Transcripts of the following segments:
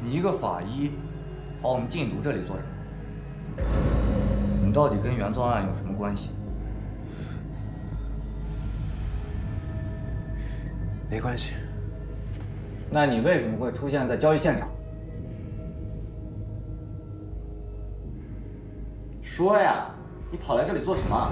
你一个法医，跑我们禁毒这里做什么？你到底跟原作案有什么关系？没关系。那你为什么会出现在交易现场？说呀，你跑来这里做什么？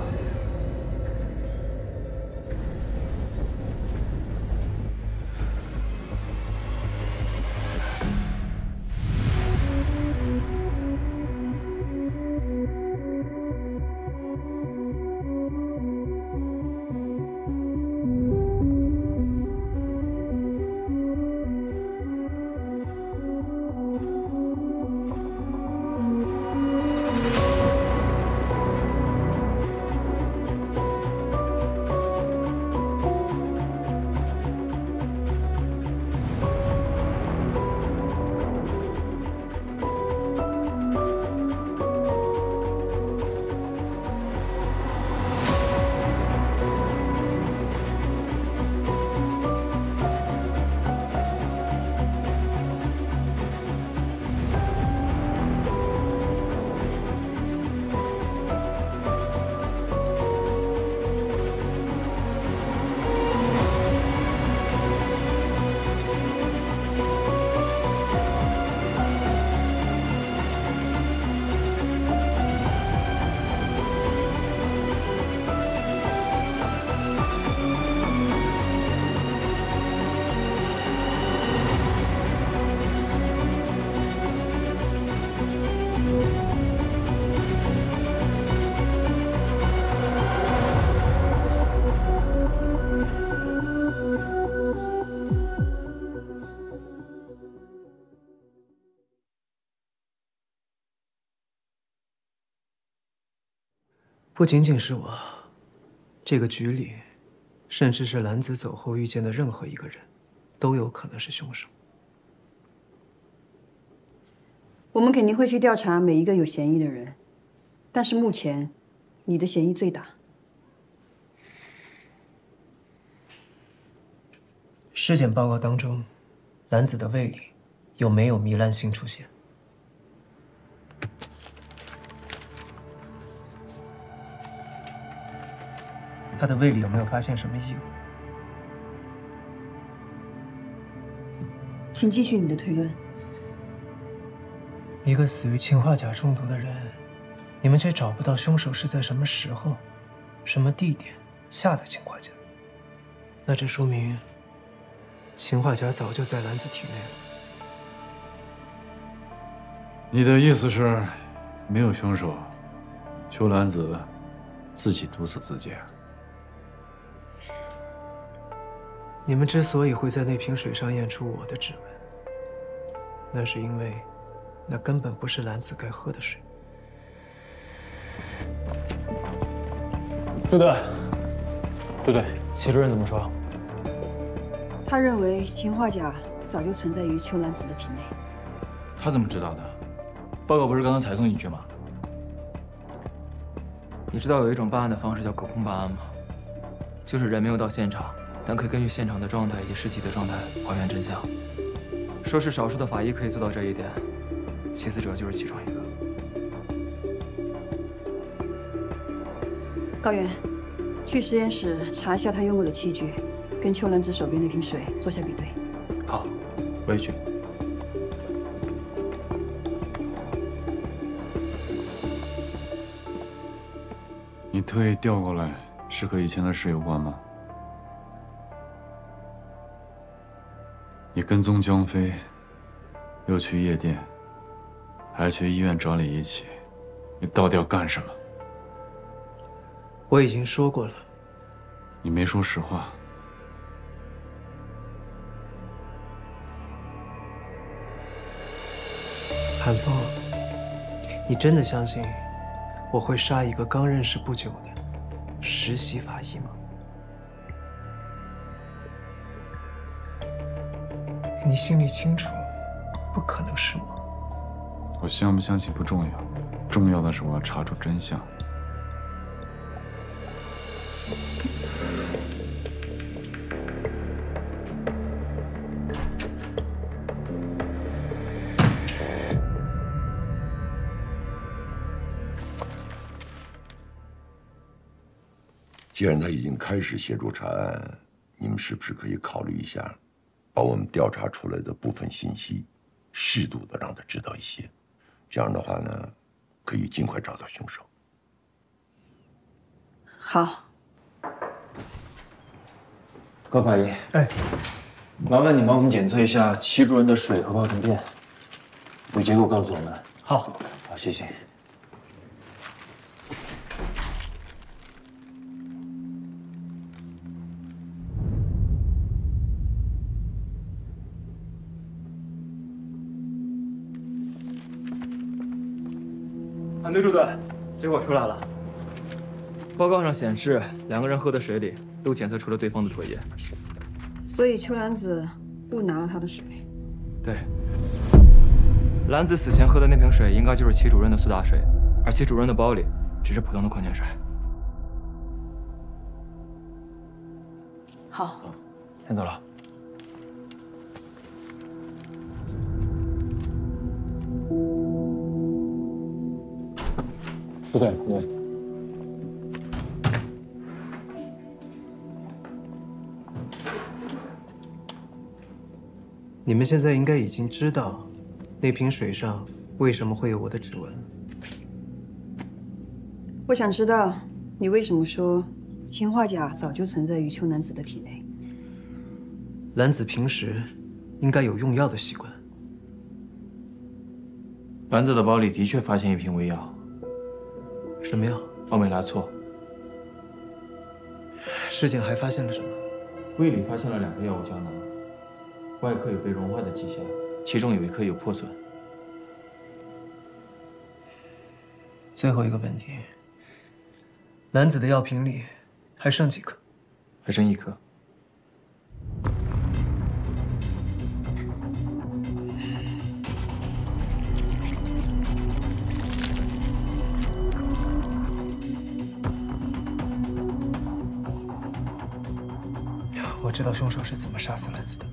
不仅仅是我，这个局里，甚至是兰子走后遇见的任何一个人，都有可能是凶手。我们肯定会去调查每一个有嫌疑的人，但是目前，你的嫌疑最大。尸检报告当中，兰子的胃里有没有糜烂性出现？他的胃里有没有发现什么异物？请继续你的推论。一个死于氰化钾中毒的人，你们却找不到凶手是在什么时候、什么地点下的氰化钾，那这说明氰化钾早就在兰子体内了。你的意思是，没有凶手，邱兰子自己毒死自己？你们之所以会在那瓶水上验出我的指纹，那是因为那根本不是兰子该喝的水。朱队，朱队，齐主任怎么说？他认为氰化钾早就存在于邱兰子的体内。他怎么知道的？报告不是刚刚才送进去吗？你知道有一种办案的方式叫隔空办案吗？就是人没有到现场，但可以根据现场的状态以及尸体的状态还原真相。说是少数的法医可以做到这一点，齐死者就是其中一个。高原，去实验室查一下他用过的器具，跟邱兰子手边那瓶水做下比对。好，我也去。你特意调过来，是和以前的事有关吗？你跟踪江飞，又去夜店，还去医院找李一起，你到底要干什么？我已经说过了。你没说实话。韩风，你真的相信我会杀一个刚认识不久的实习法医吗？你心里清楚，不可能是我。我相不相信不重要，重要的是我要查出真相。既然他已经开始协助查案，你们是不是可以考虑一下，把我们调查出来的部分信息，适度的让他知道一些？这样的话呢，可以尽快找到凶手。好。高法医，哎，麻烦你帮我们检测一下齐主任的水和泡腾片，有结果告诉我们。好，好，谢谢。反对处队，结果出来了。报告上显示，两个人喝的水里都检测出了对方的唾液，所以秋兰子误拿了他的水。对，兰子死前喝的那瓶水应该就是齐主任的苏打水，而齐主任的包里只是普通的矿泉水。好，先走了。不对，你们现在应该已经知道，那瓶水上为什么会有我的指纹。我想知道你为什么说氰化钾早就存在于秋南子的体内。兰子平时应该有用药的习惯。兰子的包里的确发现一瓶胃药。什么药？奥美拉唑。尸检还发现了什么？胃里发现了2个药物胶囊，外壳有被融化的迹象，其中有一颗有破损。最后一个问题，兰子的药瓶里还剩几颗？还剩1颗。我知道凶手是怎么杀死兰子的。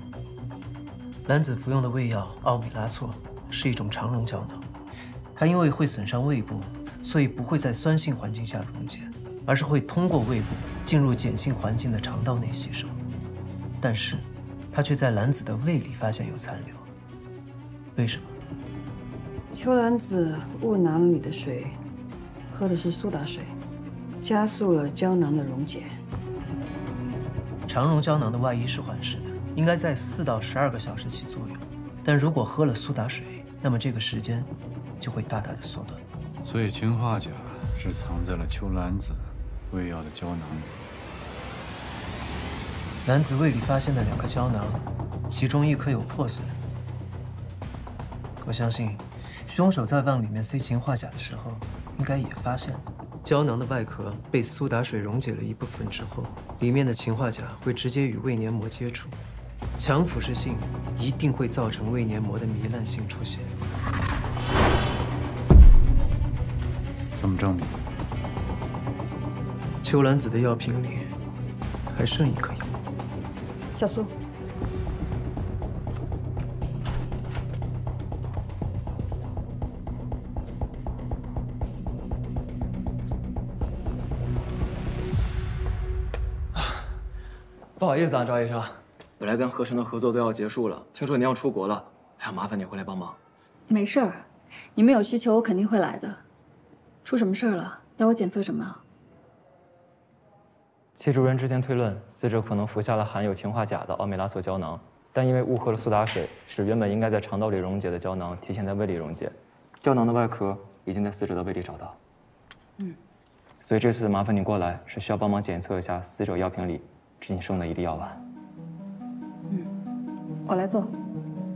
兰子服用的胃药奥美拉唑是一种肠溶胶囊，它因为会损伤胃部，所以不会在酸性环境下溶解，而是会通过胃部进入碱性环境的肠道内吸收。但是，它却在兰子的胃里发现有残留。为什么？秋兰子误拿了你的水，喝的是苏打水，加速了胶囊的溶解。肠溶胶囊的外衣是缓释的，应该在4到12个小时起作用。但如果喝了苏打水，那么这个时间就会大大的缩短。所以氰化钾是藏在了秋兰子胃药的胶囊里。兰子胃里发现的2颗胶囊，其中1颗有破损。我相信，凶手在往里面塞氰化钾的时候，应该也发现了。胶囊的外壳被苏打水溶解了一部分之后，里面的氰化钾会直接与胃黏膜接触，强腐蚀性一定会造成胃黏膜的糜烂性出现。怎么证明？秋兰子的药瓶里还剩1颗药。小苏，不好意思啊，赵医生，本来跟和珅的合作都要结束了，听说您要出国了，还要麻烦你回来帮忙。没事儿，你们有需求我肯定会来的。出什么事儿了？要我检测什么？戚主任之前推论，死者可能服下了含有氰化钾的奥美拉唑胶囊，但因为误喝了苏打水，使原本应该在肠道里溶解的胶囊提前在胃里溶解。胶囊的外壳已经在死者的胃里找到。所以这次麻烦你过来，是需要帮忙检测一下死者药瓶里只仅剩的1粒药丸。我来做。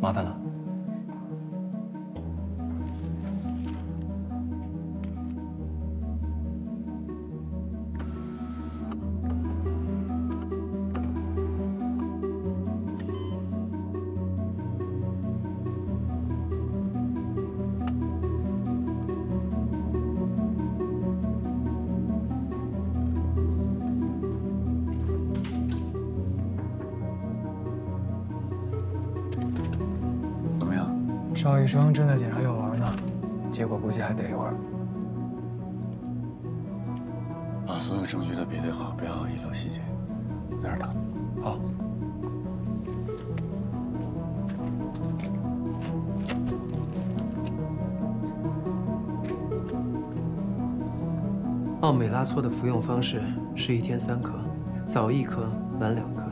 麻烦了。邵医生正在检查药丸呢，结果估计还得一会儿。所有证据都比对好，不要遗漏细节。在这儿等。好。奥美拉唑的服用方式是1天3颗，早1颗，晚2颗。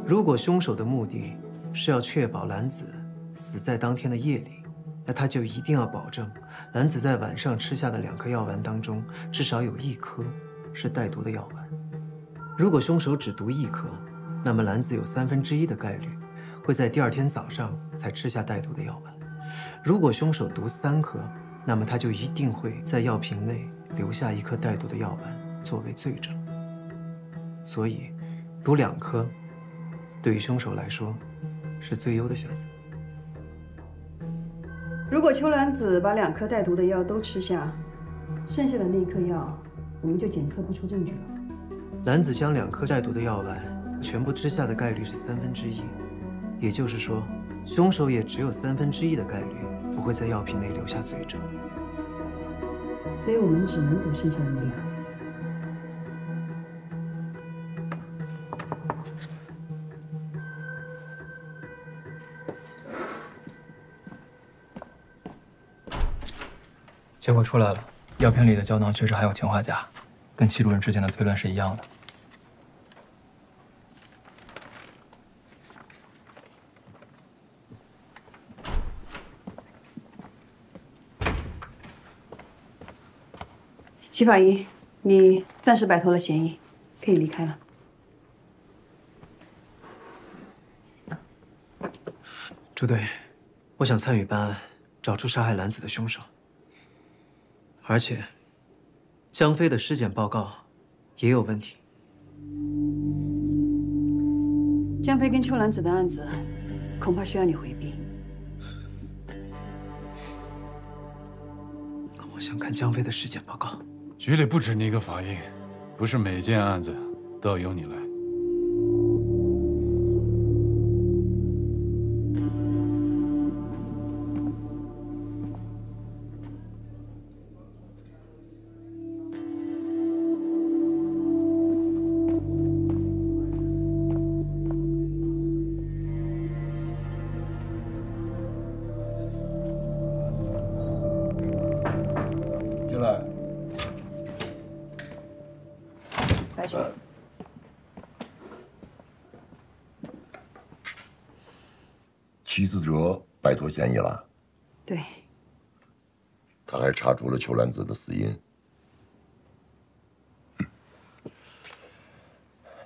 如果凶手的目的是要确保兰子死在当天的夜里，那他就一定要保证兰子在晚上吃下的2颗药丸当中，至少有1颗是带毒的药丸。如果凶手只毒1颗，那么兰子有1/3的概率会在第2天早上才吃下带毒的药丸。如果凶手毒3颗，那么他就一定会在药瓶内留下1颗带毒的药丸作为罪证。所以，毒2颗对于凶手来说是最优的选择。如果秋兰子把2颗带毒的药都吃下，剩下的那1颗药我们就检测不出证据了。兰子将2颗带毒的药丸全部吃下的概率是1/3，也就是说，凶手也只有1/3的概率不会在药瓶内留下罪证。所以我们只能赌剩下的那1颗。结果出来了，药瓶里的胶囊确实含有氰化钾，跟齐主任之前的推论是一样的。齐法医，你暂时摆脱了嫌疑，可以离开了。朱队，我想参与办案，找出杀害兰子的凶手。而且，江飞的尸检报告也有问题。江飞跟秋兰子的案子，恐怕需要你回避。我想看江飞的尸检报告。局里不止你一个法医，不是每件案子都要由你来。进来。白局。齐思哲摆脱嫌疑了。对。他还查出了秋兰子的死因。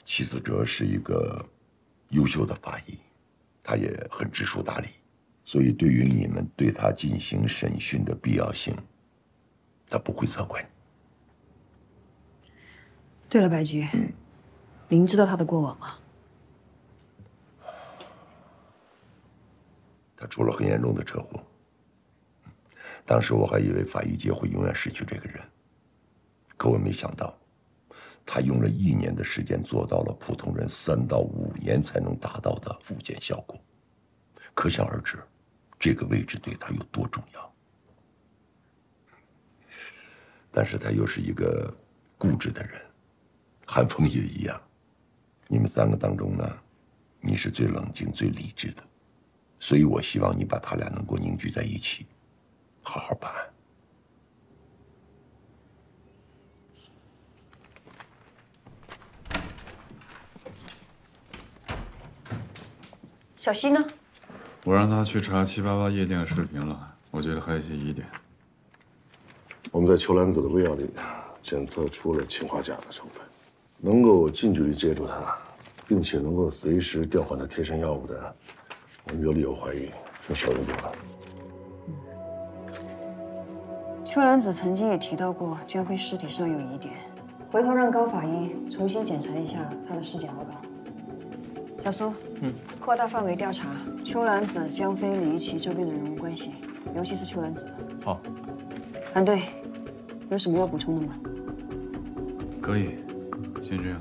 齐思哲是一个优秀的法医，他也很知书达理，所以对于你们对他进行审讯的必要性，他不会责怪你。对了，白局，您知道他的过往吗？他出了很严重的车祸，当时我还以为法医界会永远失去这个人，可我没想到，他用了1年的时间做到了普通人3到5年才能达到的复健效果，可想而知，这个位置对他有多重要。但是他又是一个固执的人，韩风也一样。你们3个当中呢，你是最冷静、最理智的，所以我希望你把他俩能够凝聚在一起，好好办案。小西呢？我让他去查788夜店视频了，我觉得还有些疑点。我们在秋兰子的胃药里检测出了氰化钾的成分，能够近距离接触它，并且能够随时调换它贴身药物的，我们有理由怀疑是少人多了。秋兰子曾经也提到过江飞尸体上有疑点，回头让高法医重新检查一下他的尸检报告。小苏，扩大范围调查秋兰子、江飞、李一奇周边的人物关系，尤其是秋兰子。好。韩队，有什么要补充的吗？可以，先这样。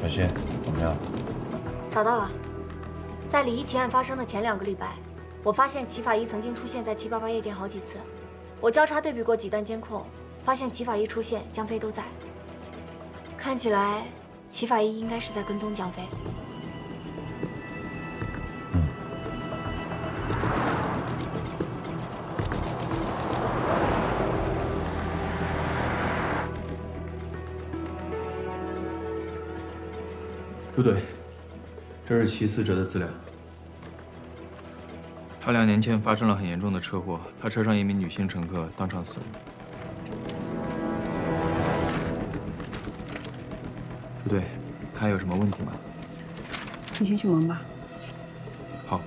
欣，怎么样？找到了，在李一奇案发生的前2个礼拜，我发现齐法医曾经出现在788夜店好几次。我交叉对比过几段监控，发现齐法医出现，江飞都在。看起来，齐法医应该是在跟踪江飞。不对，这是其死者的资料。他2年前发生了很严重的车祸，他车上一名女性乘客当场死亡。不对，他还有什么问题吗？你先去忙吧。好。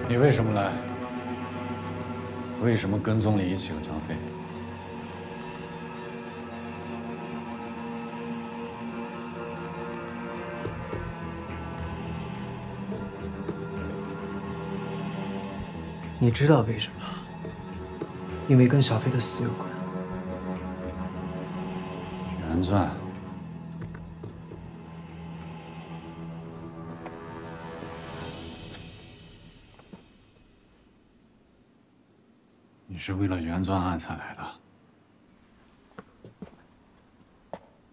你为什么来？为什么跟踪李一奇和江飞？你知道为什么？因为跟小飞的死有关。原钻。你是为了原钻案才来的？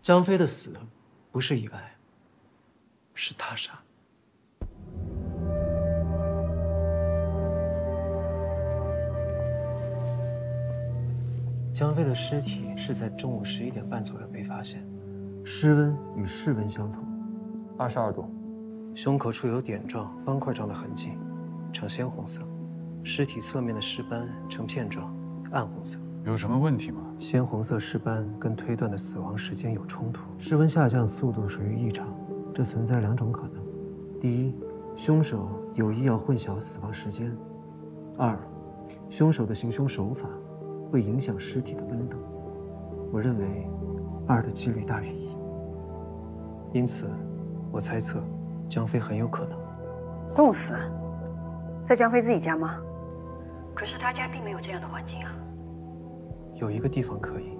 江飞的死不是意外，是他杀。江飞的尸体是在中午11点半左右被发现，尸温与室温相同，22度。胸口处有点状、方块状的痕迹，呈鲜红色。尸体侧面的尸斑呈片状，暗红色。有什么问题吗？鲜红色尸斑跟推断的死亡时间有冲突，室温下降速度属于异常。这存在2种可能：第一，凶手有意要混淆死亡时间；二，凶手的行凶手法会影响尸体的温度。我认为2的几率大于1，因此我猜测江飞很有可能冻死，在江飞自己家吗？可是他家并没有这样的环境啊。有一个地方可以。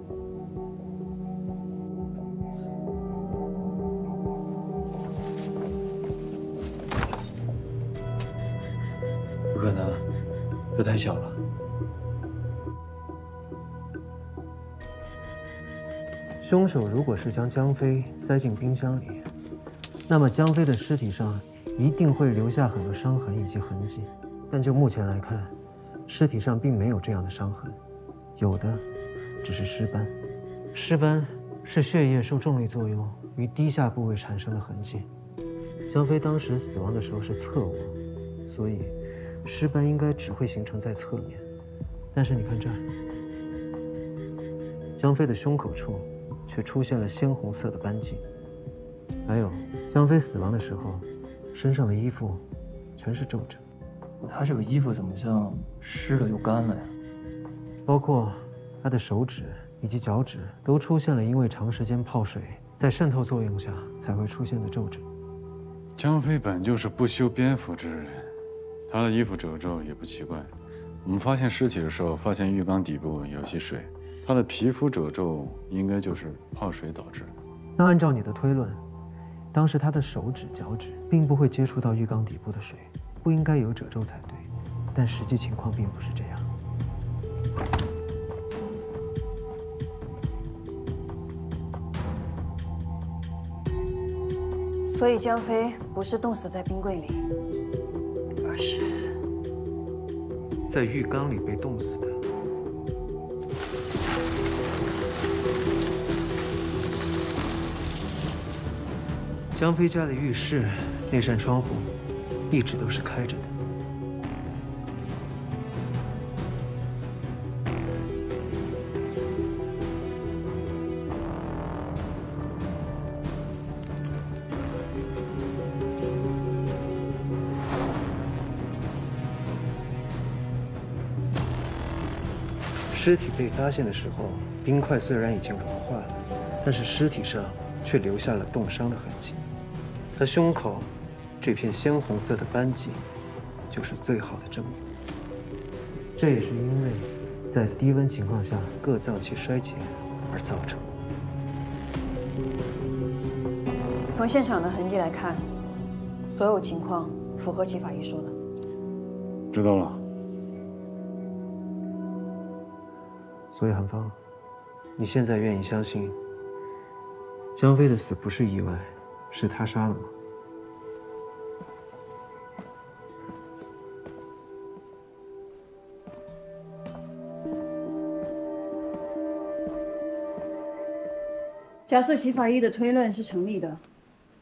不可能，这太小了。凶手如果是将江飞塞进冰箱里，那么江飞的尸体上一定会留下很多伤痕以及痕迹。但就目前来看，尸体上并没有这样的伤痕，有的只是尸斑。尸斑是血液受重力作用于低下部位产生的痕迹。江飞当时死亡的时候是侧卧，所以尸斑应该只会形成在侧面。但是你看这儿，江飞的胸口处却出现了鲜红色的斑迹。还有，江飞死亡的时候，身上的衣服全是皱褶。他这个衣服怎么像湿了又干了呀？包括他的手指以及脚趾都出现了因为长时间泡水在渗透作用下才会出现的皱褶。江飞本就是不修边幅之人，他的衣服褶皱也不奇怪。我们发现尸体的时候，发现浴缸底部有些水，他的皮肤褶皱应该就是泡水导致的。那按照你的推论，当时他的手指、脚趾并不会接触到浴缸底部的水，不应该有褶皱才对。但实际情况并不是这样。 所以江飞不是冻死在冰柜里，而是在浴缸里被冻死的。江飞家的浴室那扇窗户一直都是开着的。 尸体被发现的时候，冰块虽然已经融化了，但是尸体上却留下了冻伤的痕迹。他胸口这片鲜红色的斑迹，就是最好的证明。这也是因为在低温情况下各脏器衰竭而造成。从现场的痕迹来看，所有情况符合齐法医说的。知道了。 所以韩芳，你现在愿意相信江飞的死不是意外，是他杀了吗？假设齐法医的推论是成立的，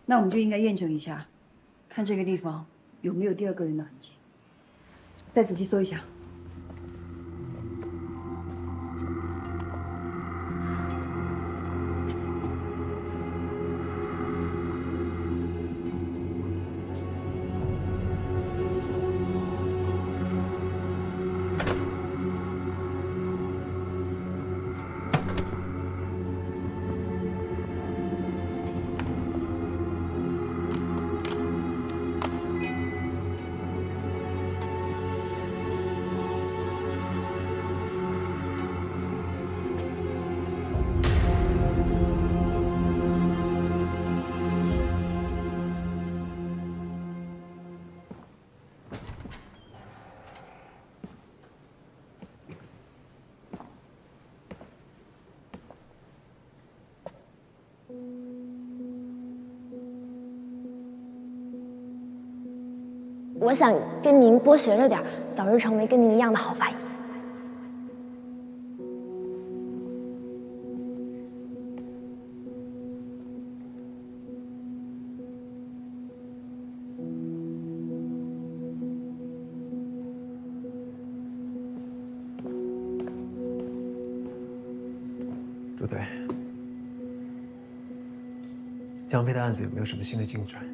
那我们就应该验证一下，看这个地方有没有第二个人的痕迹。再仔细搜一下。 我想跟您多学着点，早日成为跟您一样的好法医。朱队，江飞的案子有没有什么新的进展？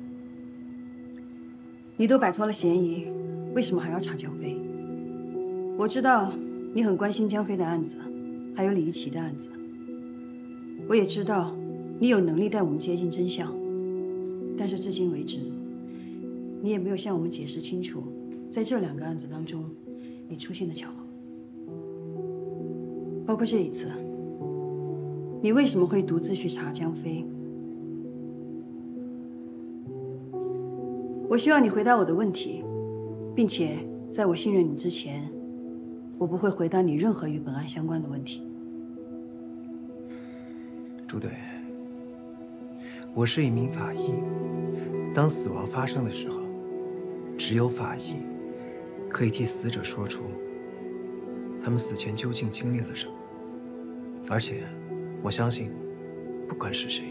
你都摆脱了嫌疑，为什么还要查江飞？我知道你很关心江飞的案子，还有李一奇的案子。我也知道你有能力带我们接近真相，但是至今为止，你也没有向我们解释清楚，在这两个案子当中，你出现的巧合，包括这一次，你为什么会独自去查江飞？ 我希望你回答我的问题，并且在我信任你之前，我不会回答你任何与本案相关的问题。朱队，我是一名法医，当死亡发生的时候，只有法医可以替死者说出他们死前究竟经历了什么。而且，我相信，不管是谁，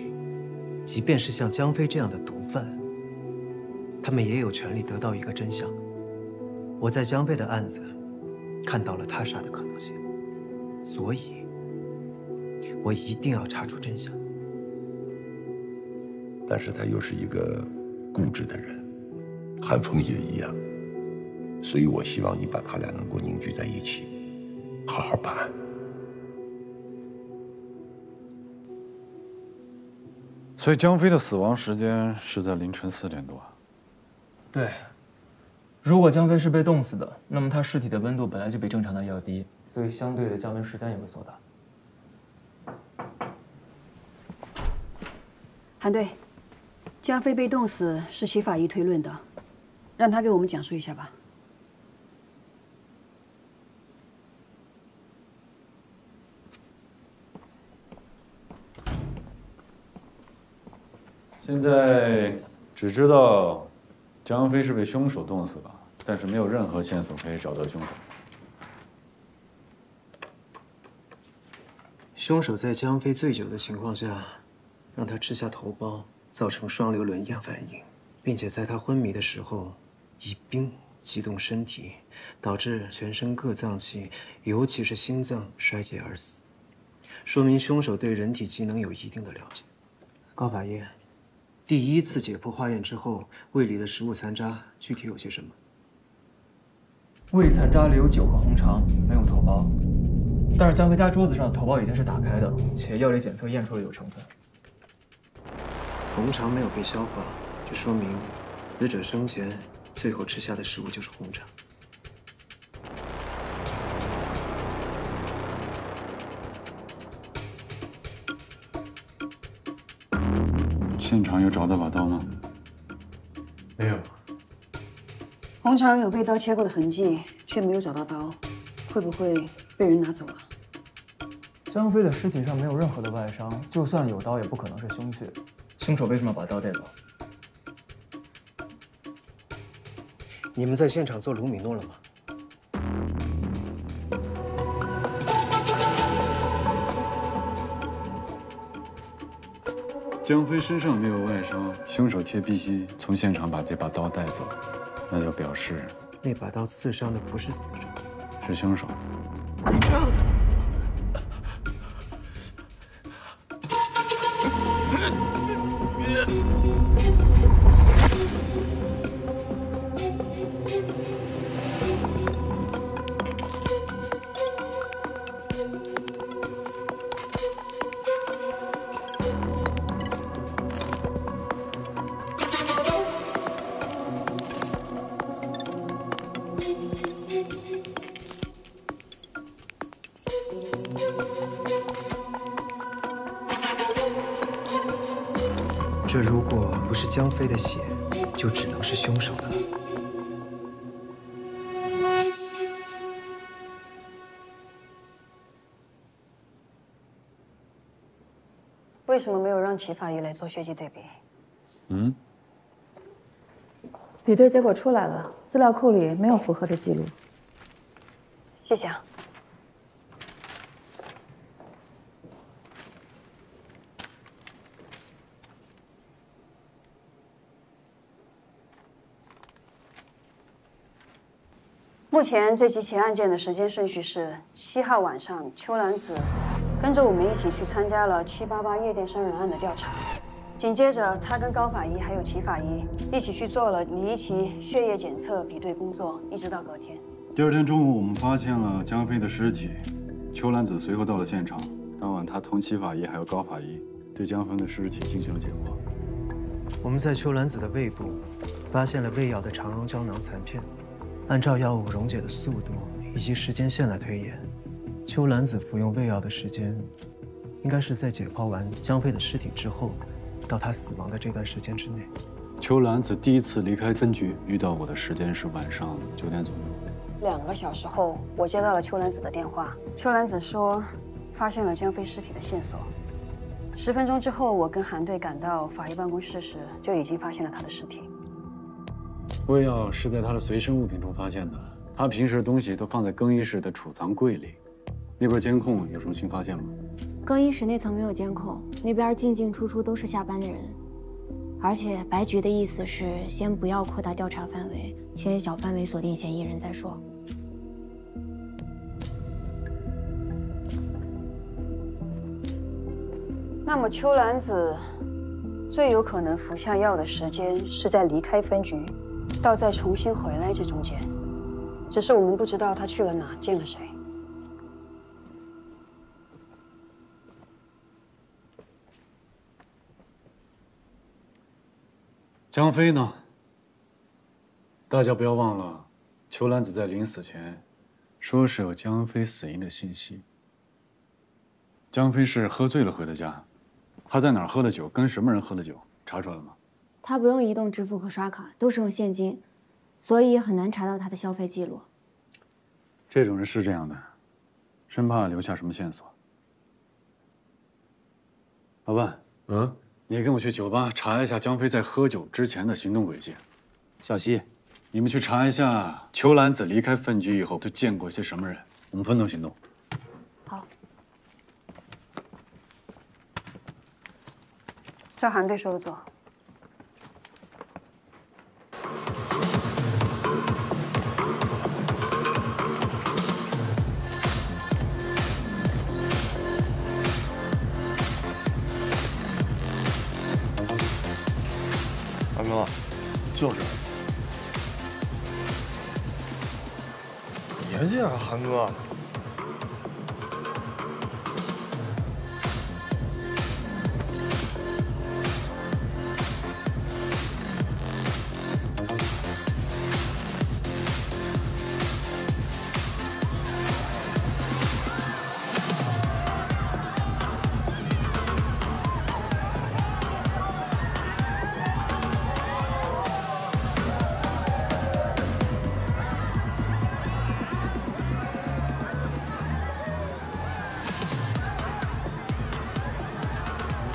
即便是像江飞这样的毒贩。 他们也有权利得到一个真相。我在江飞的案子看到了他杀的可能性，所以，我一定要查出真相。但是他又是一个固执的人，韩风也一样，所以我希望你把他俩能够凝聚在一起，好好办案。所以江飞的死亡时间是在凌晨4点多。对，如果江飞是被冻死的，那么他尸体的温度本来就比正常的要低，所以相对的降温时间也会缩短。韩队，江飞被冻死是齐法医推论的，让他给我们讲述一下吧。现在只知道江飞是被凶手冻死的，但是没有任何线索可以找到凶手。凶手在江飞醉酒的情况下，让他吃下头孢，造成双硫仑样反应，并且在他昏迷的时候以冰激动身体，导致全身各脏器，尤其是心脏衰竭而死，说明凶手对人体机能有一定的了解。高法医，第一次解剖化验之后，胃里的食物残渣具体有些什么？胃残渣里有9个红肠，没有头孢。但是江飞家桌子上的头孢已经是打开的，且药理检测验出了有成分。红肠没有被消化，这说明死者生前最后吃下的食物就是红肠。现场有找到把刀吗？没有。红肠有被刀切过的痕迹，却没有找到刀，会不会被人拿走了？江飞的尸体上没有任何的外伤，就算有刀，也不可能是凶器。凶手为什么把刀带走？你们在现场做卢米诺了吗？江飞身上没有外伤，凶手却必须从现场把这把刀带走，那就表示那把刀刺伤的不是死者，是凶手。这如果不是江飞的血，就只能是凶手的了。为什么没有让齐法医来做血迹对比？比对结果出来了，资料库里没有符合的记录。谢谢啊。目前这几起案件的时间顺序是：7号晚上，邱兰子跟着我们一起去参加了788夜店伤人案的调查。紧接着，他跟高法医还有齐法医一起去做了离奇血液检测比对工作，一直到隔天。第2天中午，我们发现了江飞的尸体，邱兰子随后到了现场。当晚，他同齐法医还有高法医对江飞的尸体进行了解剖。我们在邱兰子的胃部发现了胃药的肠溶胶囊残片。按照药物溶解的速度以及时间线来推演，邱兰子服用胃药的时间，应该是在解剖完江飞的尸体之后，到他死亡的这段时间之内。邱兰子第一次离开分局遇到我的时间是晚上9点左右。 2个小时后，我接到了邱兰子的电话。邱兰子说，发现了江飞尸体的线索。10分钟之后，我跟韩队赶到法医办公室时，就已经发现了他的尸体。胃药是在他的随身物品中发现的，他平时的东西都放在更衣室的储藏柜里。那边监控有什么新发现吗？更衣室那层没有监控，那边进进出出都是下班的人。而且白局的意思是，先不要扩大调查范围，先小范围锁定嫌疑人再说。那么邱兰子最有可能服下药的时间是在离开分局到再重新回来这中间，只是我们不知道他去了哪，见了谁。江飞呢？大家不要忘了，邱兰子在临死前说是有江飞死因的信息。江飞是喝醉了回的家，他在哪儿喝的酒，跟什么人喝的酒，查出来了吗？他不用移动支付和刷卡，都是用现金，所以也很难查到他的消费记录。这种人是这样的，生怕留下什么线索。老万，你跟我去酒吧查一下江飞在喝酒之前的行动轨迹。小西，你们去查一下邱兰子离开分局以后都见过些什么人，我们分头行动。好。照韩队说的做。韩哥，就是。别介啊，韩哥。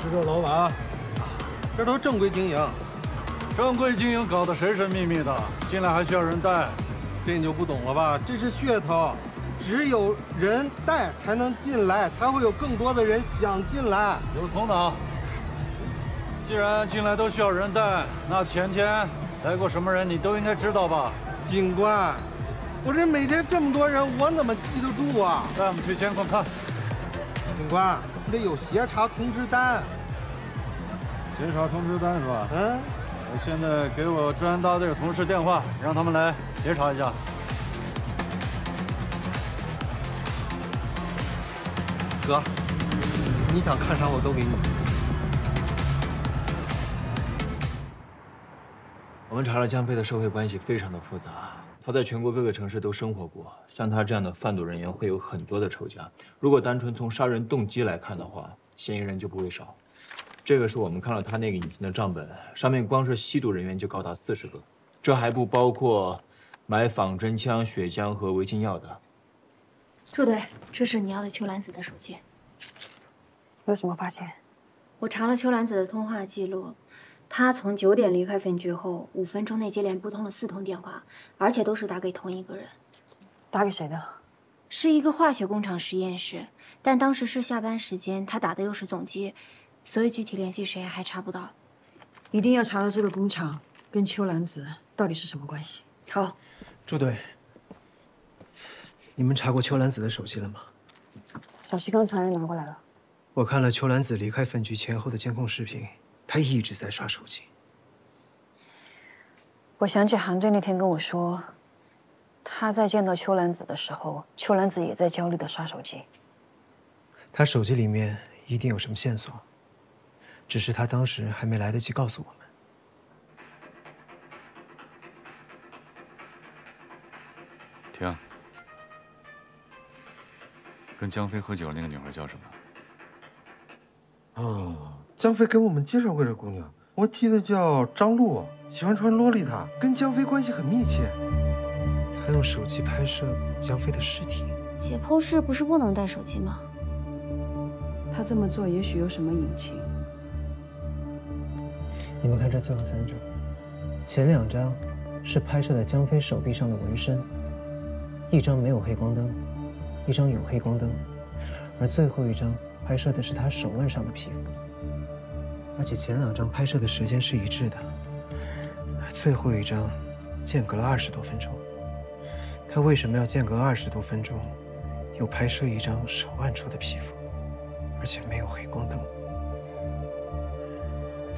这老板，这都正规经营，正规经营搞得神神秘秘的，进来还需要人带，这你就不懂了吧？这是噱头，只有人带才能进来，才会有更多的人想进来。有头脑。既然进来都需要人带，那前天带过什么人你都应该知道吧？警官，我这每天这么多人，我怎么记得住啊？带我们去监控看。警官，你得有协查通知单。协查通知单是吧？我现在给我治安大队的同事电话，让他们来协查一下。哥，你想看啥我都给你。我们查了江飞的社会关系非常的复杂，他在全国各个城市都生活过，像他这样的贩毒人员会有很多的仇家。如果单纯从杀人动机来看的话，嫌疑人就不会少。这个是我们看了他那个影片的账本，上面光是吸毒人员就高达40个，这还不包括买仿真枪、血浆和违禁药的。朱队，这是你要的邱兰子的手机。有什么发现？我查了邱兰子的通话记录，她从9点离开分局后，5分钟内接连拨通了4通电话，而且都是打给同一个人。打给谁的？是一个化学工厂实验室，但当时是下班时间，他打的又是总机。所以具体联系谁还查不到，一定要查到这个工厂跟邱兰子到底是什么关系。好，朱队，你们查过邱兰子的手机了吗？小西刚才拿过来了。我看了邱兰子离开分局前后的监控视频，她一直在刷手机。我想起韩队那天跟我说，他在见到邱兰子的时候，邱兰子也在焦虑地刷手机。他手机里面一定有什么线索。只是他当时还没来得及告诉我们。停。跟江飞喝酒的那个女孩叫什么？江飞给我们介绍过这姑娘，我记得叫张璐，喜欢穿洛丽塔，跟江飞关系很密切。他用手机拍摄江飞的尸体。解剖室不是不能带手机吗？他这么做也许有什么隐情。你们看这最后3张，前2张是拍摄的江飞手臂上的纹身，一张没有黑光灯，一张有黑光灯，而最后一张拍摄的是他手腕上的皮肤，而且前2张拍摄的时间是一致的，最后一张间隔了20多分钟。他为什么要间隔20多分钟，又拍摄一张手腕处的皮肤，而且没有黑光灯？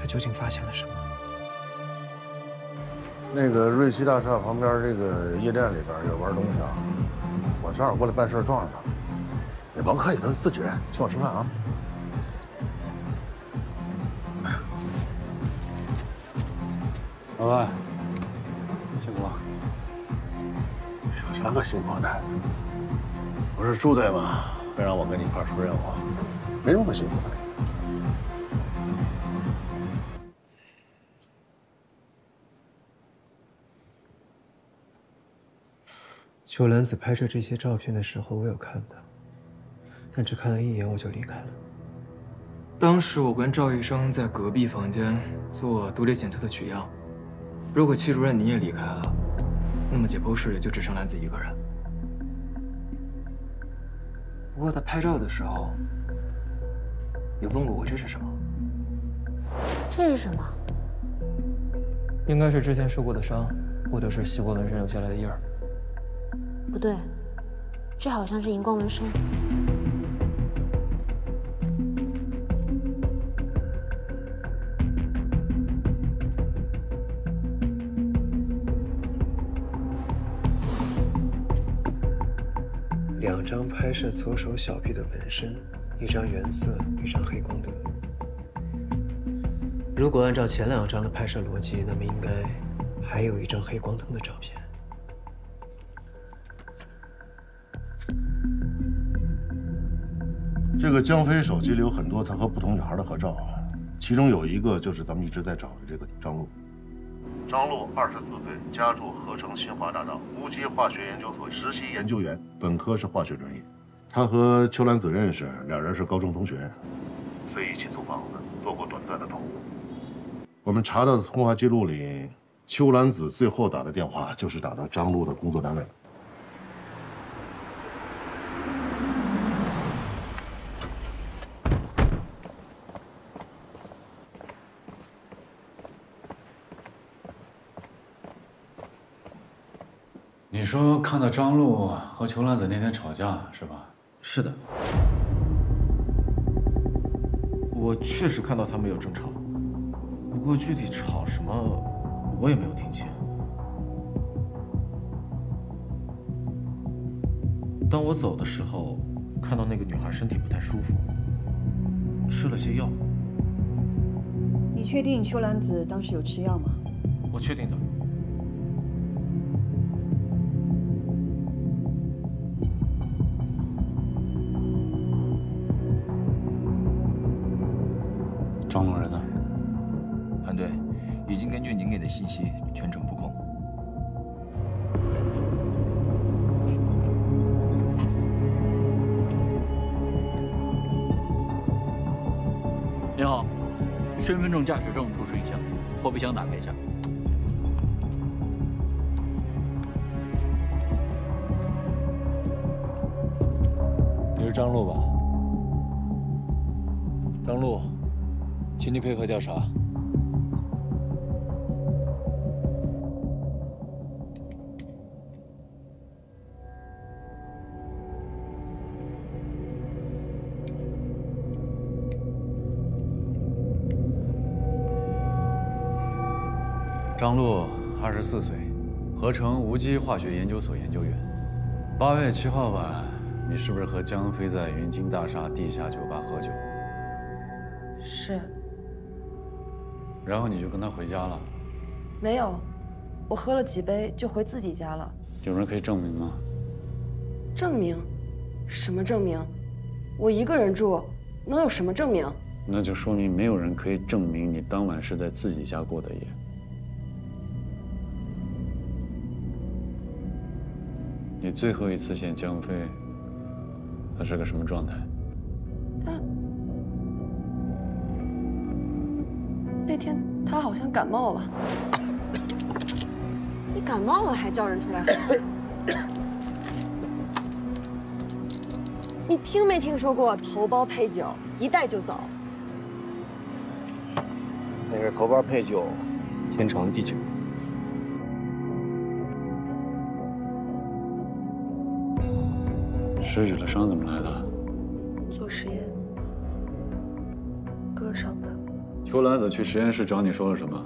他究竟发现了什么？那个瑞西大厦旁边这个夜店里边有玩东西啊，我正好过来办事撞上他。这甭客气，都是自己人，请我吃饭啊。老外，辛苦了。有啥可辛苦的？不是朱队吗？非让我跟你一块出任务，没什么可辛苦的。秋兰子拍摄这些照片的时候，我有看到，但只看了一眼我就离开了。当时我跟赵医生在隔壁房间做毒理检测的取样。如果戚主任你也离开了，那么解剖室里就只剩兰子一个人。不过他拍照的时候，有问过我这是什么？这是什么？应该是之前受过的伤，或者是吸过纹身留下来的印儿。不对，这好像是荧光纹身。2张拍摄左手小臂的纹身，1张原色，1张黑光灯。如果按照前2张的拍摄逻辑，那么应该还有1张黑光灯的照片。这个江飞手机里有很多他和不同女孩的合照，其中有一个就是咱们一直在找的这个张璐。张璐24岁，家住合成新华大道无机化学研究所实习研究员，本科是化学专业。他和邱兰子认识，2人是高中同学，所以一起租房子，做过短暂的同屋。我们查到的通话记录里，邱兰子最后打的电话就是打到张璐的工作单位。你说看到张璐和裘兰子那天吵架是吧？是的，我确实看到他们有争吵，不过具体吵什么我也没有听清。当我走的时候，看到那个女孩身体不太舒服，吃了些药。你确定邱兰子当时有吃药吗？我确定的。张璐人呢？韩队，已经根据您给的信息全程布控。您好，身份证、驾驶证出示一下，后备箱打开一下。你是张璐吧？张璐，请你配合调查。张璐，24岁，合成无机化学研究所研究员。8月7号晚，你是不是和江飞在云金大厦地下酒吧喝酒？是。然后你就跟他回家了？没有，我喝了几杯就回自己家了。有人可以证明吗？证明？什么证明？我一个人住，能有什么证明？那就说明没有人可以证明你当晚是在自己家过的夜。你最后一次见江飞，他是个什么状态？那天他好像感冒了。你感冒了还叫人出来喝？你听没听说过头孢配酒，一带就走？那是头孢配酒，天长地久。食指的伤怎么来的？做实验割伤的。邱兰子去实验室找你说了什么？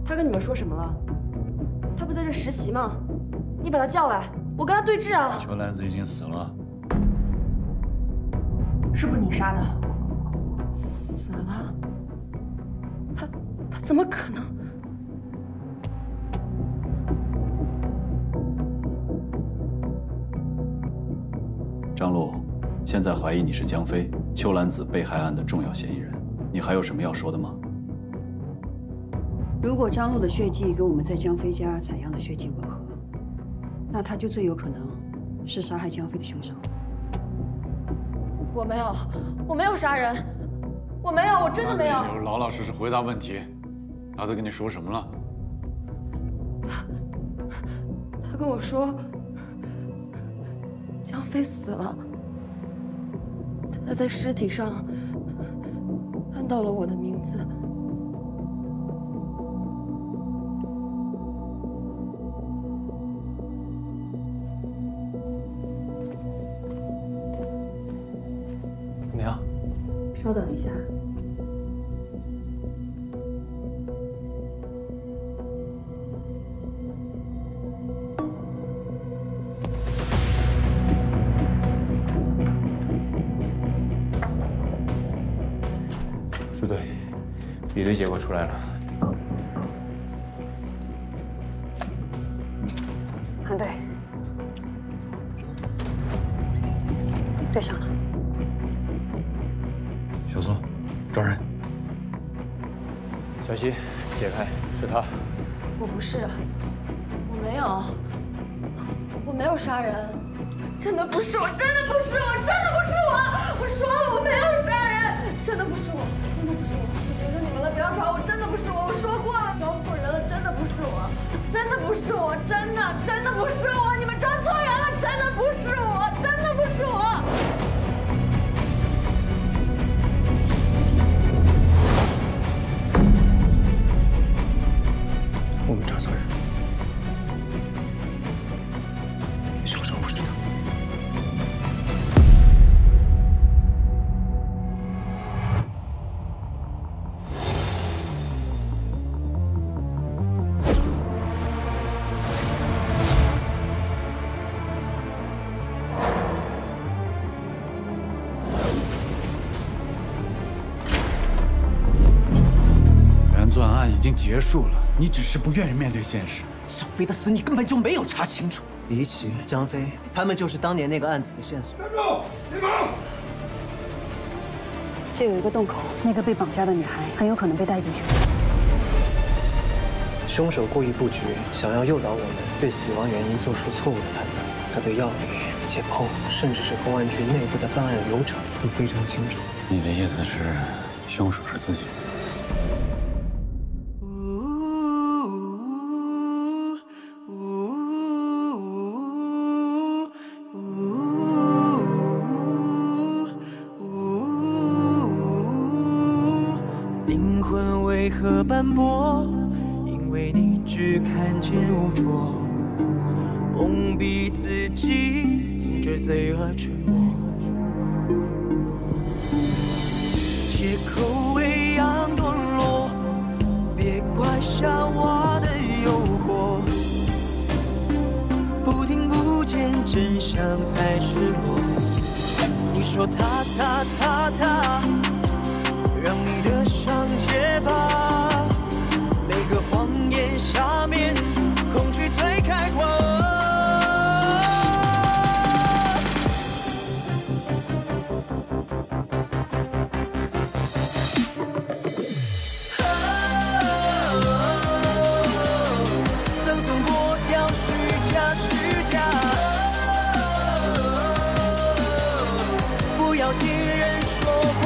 他跟你们说什么了？他不在这实习吗？你把他叫来，我跟他对峙啊！邱兰子已经死了。是不是你杀的？死了？他怎么可能？张璐，现在怀疑你是江飞、秋兰子被害案的重要嫌疑人，你还有什么要说的吗？如果张璐的血迹跟我们在江飞家采样的血迹吻合，那他就最有可能是杀害江飞的凶手。我没有杀人，我没有，我真的没有。你老老实实回答问题。老子跟你说什么了？他跟我说，江飞死了，他在尸体上看到了我的名字。怎么样？稍等一下。朱队，比对结果出来了。韩队，对上了。小苏，抓人！小西，解开，是他。我不是，我没有杀人，真的不是我，真的不是我，真的不是我！我说了，我没有杀人，真的不是我，真的不是我！我求求你们了，不要抓我，真的不是我！我说过了，装错人了，真的不是我，真的不是我，真的不是我！你们装错人了，真的不是我，真的不是我！我们抓错人，凶手不是他。原作案已经结束了，你只是不愿意面对现实。小飞的死你根本就没有查清楚。离奇、江飞，他们就是当年那个案子的线索。站住！别跑！这有一个洞口，那个被绑架的女孩很有可能被带进去。凶手故意布局，想要诱导我们对死亡原因做出错误的判断。他对药理、解剖，甚至是公安局内部的办案流程都非常清楚。你的意思是，凶手是自己人？灵魂为何斑驳？因为你只看见污浊，蒙蔽自己，禁止罪恶沉默。借口为阳堕落，别怪下我的诱惑。不听不见真相才赤裸。你说他。让你的伤结疤，每个谎言下面，恐惧最开花。层层剥掉虚假，不要听人说话。